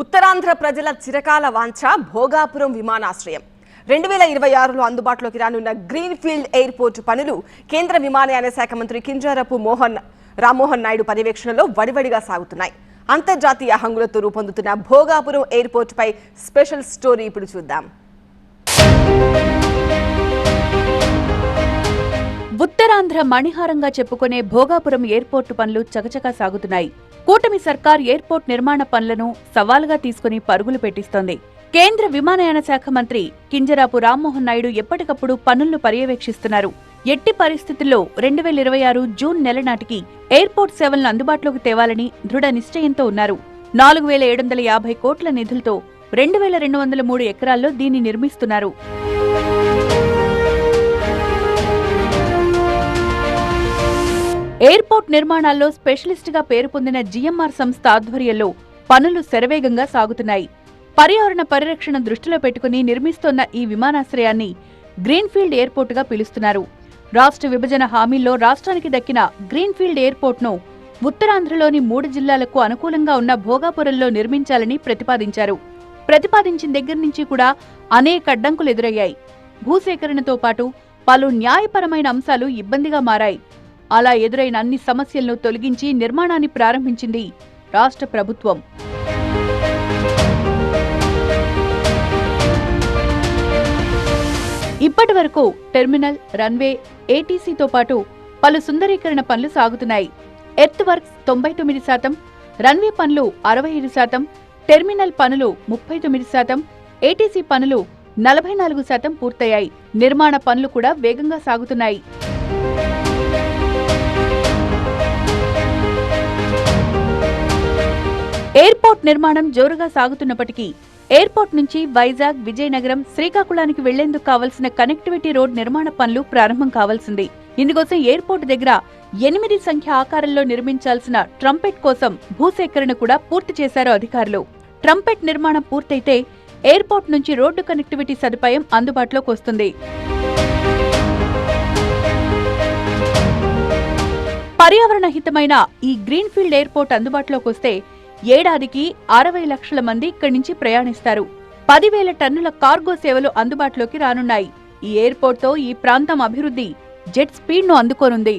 ఉత్తరాంధ్ర ప్రజల చిరకాల వాంఛ భోగాపురం విమానాశ్రయం 2026లో అందుబాటులోకి రానున్న గ్రీన్ ఫీల్డ్ ఎయిర్పోర్ట్ పనులు కేంద్ర విమానయాన శాఖ మంత్రి కింజరాపు రామ్మోహన్ నాయుడు పర్యవేక్షణలో వడివడిగా సాగుతున్నాయి. అంతర్జాతీయ హంగులతో రూపొందుతున్న భోగాపురం ఎయిర్పోర్ట్ పై స్పెషల్ స్టోరీ ఇప్పుడు చూద్దాం. ఉత్తరాంధ్ర మణిహారంగా చెప్పుకునే భోగాపురం ఎయిర్పోర్టు పనులు చకచకా సాగుతున్నాయి. కూటమి సర్కార్ ఎయిర్పోర్ట్ నిర్మాణ పనులను సవాలుగా తీసుకుని పరుగులు పెట్టిస్తోంది. కేంద్ర విమానయాన శాఖ మంత్రి కింజరాపు రామ్మోహన్ నాయుడు ఎప్పటికప్పుడు పనులను పర్యవేక్షిస్తున్నారు. ఎట్టి పరిస్థితుల్లో 2026 జూన్ నెల నాటికి ఎయిర్పోర్ట్ సేవలను అందుబాటులోకి తేవాలని దృఢ నిశ్చయంతో ఉన్నారు. 4750 కోట్ల నిధులతో 2203 ఎకరాల్లో దీన్ని నిర్మిస్తున్నారు. ఎయిర్పోర్ట్ నిర్మాణాల్లో స్పెషలిస్టుగా పేరు పొందిన జీఎంఆర్ సంస్థ ఆధ్వర్యంలో పనులు శరవేగంగా సాగుతున్నాయి. పర్యావరణ పరిరక్షణ దృష్టిలో పెట్టుకుని నిర్మిస్తోన్న ఈ విమానాశ్రయాన్ని గ్రీన్ఫీల్డ్ ఎయిర్పోర్టుగా పిలుస్తున్నారు. రాష్ట్ర విభజన హామీల్లో రాష్ట్రానికి దక్కిన గ్రీన్ఫీల్డ్ ఎయిర్పోర్ట్ను ఉత్తరాంధ్రలోని 3 జిల్లాలకు అనుకూలంగా ఉన్న భోగాపురంలో నిర్మించాలని ప్రతిపాదించారు. ప్రతిపాదించిన దగ్గర నుంచి కూడా అనేక అడ్డంకులు ఎదురయ్యాయి. భూసేకరణతో పాటు పలు న్యాయపరమైన అంశాలు ఇబ్బందిగా మారాయి. అలా ఎదురైన అన్ని సమస్యలను తొలగించి నిర్మాణాన్ని ప్రారంభించింది రాష్ట్ర ప్రభుత్వం. ఇప్పటి వరకు టెర్మినల్, రన్వే, ఏటీసీతో పాటు పలు సుందరీకరణ పనులు సాగుతున్నాయి. ఎర్త్ వర్క్స్ 99%, రన్వే పనులు 65%, టెర్మినల్ పనులు 39%, ఏటీసీ పనులు 44% పూర్తయ్యాయి. నిర్మాణ పనులు కూడా వేగంగా సాగుతున్నాయి. ఎయిర్పోర్ట్ నిర్మాణం జోరుగా సాగుతున్నప్పటికీ ఎయిర్పోర్ట్ నుంచి వైజాగ్, విజయనగరం, శ్రీకాకుళానికి వెళ్లేందుకు కావలసిన కనెక్టివిటీ రోడ్ నిర్మాణ పనులు ప్రారంభం కావాల్సింది. ఇందుకోసం ఎయిర్పోర్ట్ దగ్గర 8 సంఖ్య ఆకారంలో నిర్మించాల్సిన ట్రంపెట్ కోసం భూసేకరణ కూడా పూర్తి చేశారు అధికారులు. ట్రంపెట్ నిర్మాణం పూర్తయితే ఎయిర్పోర్ట్ నుంచి రోడ్డు కనెక్టివిటీ సదుపాయం అందుబాటులోకి వస్తుంది. పర్యావరణ హితమైన ఈ గ్రీన్ఫీల్డ్ ఎయిర్పోర్ట్ అందుబాటులోకి వస్తే ఏడాదికి 60 లక్షల మంది ఇక్కడి నుంచి ప్రయాణిస్తారు. 10,000 టన్నుల కార్గో సేవలు అందుబాటులోకి రానున్నాయి. ఈ ఎయిర్పోర్ట్తో ఈ ప్రాంతం అభివృద్ధి జెట్ స్పీడ్ను అందుకోనుంది.